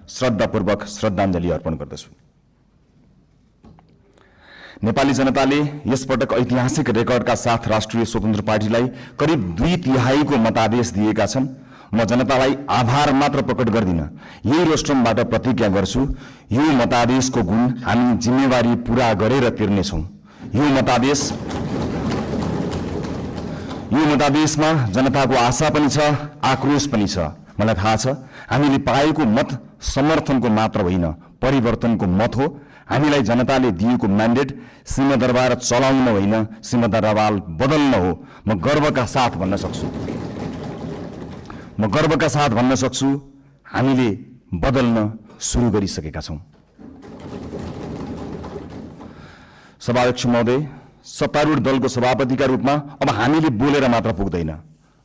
श्रद्धापूर्वक श्रद्धाञ्जली अर्पण गर्दछु। नेपाली जनताले यसपटक ऐतिहासिक रेकर्डका साथ राष्ट्रिय स्वतन्त्र पार्टीलाई करिब 2/3 को मतादेश दिएका छन्। म जनतालाई आभार मात्र प्रकट गर्दिन, यही रोस्ट्रमबाट प्रतिज्ञा गर्छु, यो मतादेशको गुण हामी जिम्मेवारी पूरा गरेर तिर्नेछौँ। यो मतादेशमा जनताको आशा पनि छ, आक्रोश पनि छ। मलाई थाहा छ हामीले पाएको मत समर्थनको मात्र होइन, परिवर्तनको मत हो। हामीलाई जनताले दिएको म्यान्डेट सिंहदरबार चलाउन होइन, सिंहदरबार बदल्न हो। म गर्वका साथ भन्न सक्छु हामीले बदल्न सुरु गरिसकेका छौँ। सभाध्यक्ष महोदय, सत्तारूढ दलको सभापतिका रूपमा अब हामीले बोलेर मात्र पुग्दैन।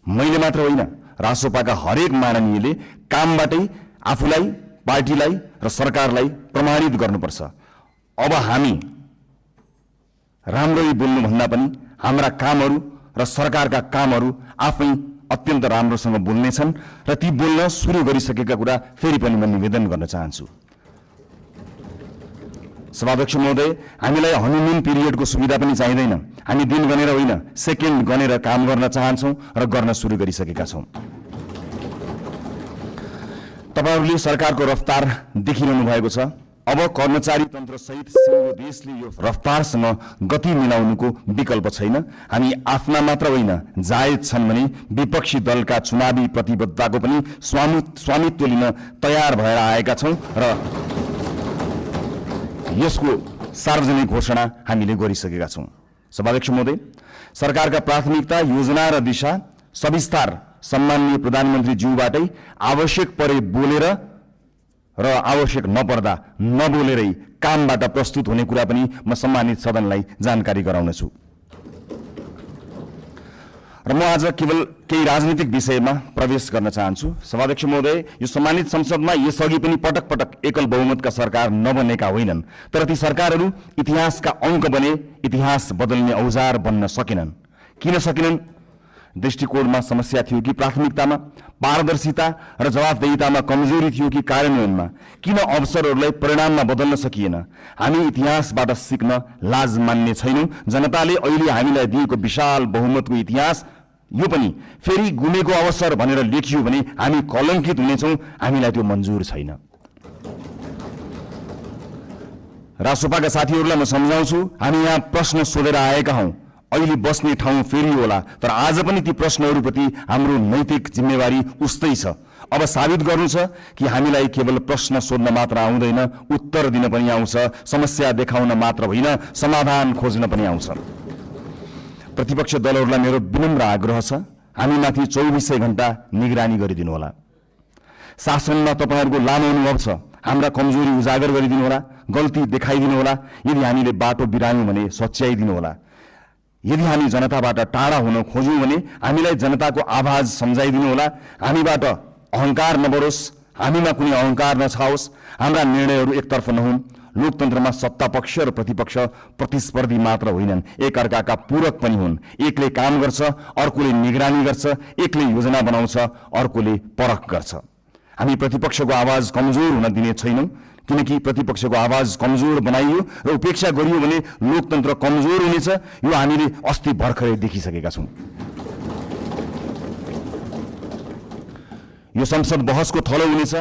मैले मात्र होइन, रासोपाका हरेक माननीयले कामबाटै आफूलाई, पार्टीलाई र सरकारलाई प्रमाणित गर्नुपर्छ। अब हामी राम्ररी बोल्नुभन्दा पनि हाम्रा कामहरू र सरकारका कामहरू आफै अत्यन्त राम्रोसँग बोल्नेछन् र ती बोल्न सुरु गरिसकेका कुरा फेरि पनि म निवेदन गर्न चाहन्छु। सभाध्यक्ष महोदय, हामीलाई हनीमुन पिरियडको सुविधा पनि चाहिँदैन। हामी दिन गनेर होइन, सेकेन्ड गनेर काम गर्न चाहन्छौँ र गर्न सुरु गरिसकेका छौँ। तपाईहरूले सरकारको रफ्तार देखिरहनु भएको छ। अब कर्मचारी तन्त्र सहित सिङ्गो देशले यो रफ्तारसँग गति मिलाउनुको विकल्प छैन। हामी आफ्ना मात्र होइन, जायज छन् भने विपक्षी दलका चुनावी प्रतिबद्धताको पनि स्वामित्व लिन तयार भएर आएका छौँ र यसको सार्वजनिक घोषणा हामीले गरिसकेका छौँ। सभाध्यक्ष महोदय, सरकारका प्राथमिकता, योजना र दिशा सविस्तार सम्माननीय प्रधानमन्त्रीज्यूबाटै आवश्यक परे बोलेर र आवश्यक नपर्दा नबोलेरै कामबाट प्रस्तुत हुने कुरा पनि म सम्मानित सदनलाई जानकारी गराउनेछु। र म आज केवल केही राजनीतिक विषयमा प्रवेश गर्न चाहन्छु। सभाध्यक्ष महोदय, यो सम्मानित संसदमा यसअघि पनि पटक पटक एकल बहुमतका सरकार नबनेका होइनन्, तर ती सरकारहरू इतिहासका अङ्क बने, इतिहास बदल्ने औजार बन्न सकेनन्। किन सकेनन्? दृष्टिकोणमा समस्या थियो कि प्राथमिकतामा, पारदर्शिता र जवाफदेहितामा कमजोरी थियो कि कार्यान्वयनमा? किन अवसरहरूलाई परिणाममा बदल्न सकिएन? हामी इतिहासबाट सिक्न लाज मान्ने छैनौँ। जनताले अहिले हामीलाई दिएको विशाल बहुमतको इतिहास यो पनि फेरि गुमेको अवसर भनेर लेखियो भने हामी कलङ्कित हुनेछौँ। हामीलाई त्यो मन्जुर छैन। रासोपाका साथीहरूलाई म सम्झाउँछु, हामी यहाँ प्रश्न सोधेर आएका हौँ। अहिले बस्ने ठाउँ फेरि होला, तर आज पनि ती प्रश्नहरूप्रति हाम्रो नैतिक जिम्मेवारी उस्तै छ। अब साबित गर्नु छ कि हामीलाई केवल प्रश्न सोध्न मात्र आउँदैन, उत्तर दिन पनि आउँछ। समस्या देखाउन मात्र होइन, समाधान खोज्न पनि आउँछ। प्रतिपक्ष दलहरूलाई मेरो विनम्र आग्रह छ, हामीमाथि 24 घण्टा निगरानी गरिदिनु होला। शासनमा तपाईँहरूको लामो अनुभव छ, हाम्रा कमजोरी उजागर गरिदिनु होला, गल्ती देखाइदिनु होला। यदि हामीले बाटो बिरायौँ भने सच्याइदिनु होला। यदि हामी जनताबाट टाढा हुन खोज्यौँ भने हामीलाई जनताको आवाज सम्झाइदिनु होला। हामीबाट अहङ्कार नबढोस्, हामीमा कुनै अहङ्कार नछाओस्, हाम्रा निर्णयहरू एकतर्फ नहुन्। लोकतन्त्रमा सत्ता पक्ष र प्रतिपक्ष प्रतिस्पर्धी मात्र होइनन्, एकअर्काका पूरक पनि हुन्। एकले काम गर्छ, अर्कोले निगरानी गर्छ, एकले योजना बनाउँछ, अर्कोले परख गर्छ। हामी प्रतिपक्षको आवाज कमजोर हुन दिने छैनौँ, किनकि प्रतिपक्षको आवाज कमजोर बनाइयो र उपेक्षा गरियो भने लोकतन्त्र कमजोर हुनेछ। यो हामीले अस्ति भर्खरै देखिसकेका छौँ। यो संसद बहसको थलो हुनेछ।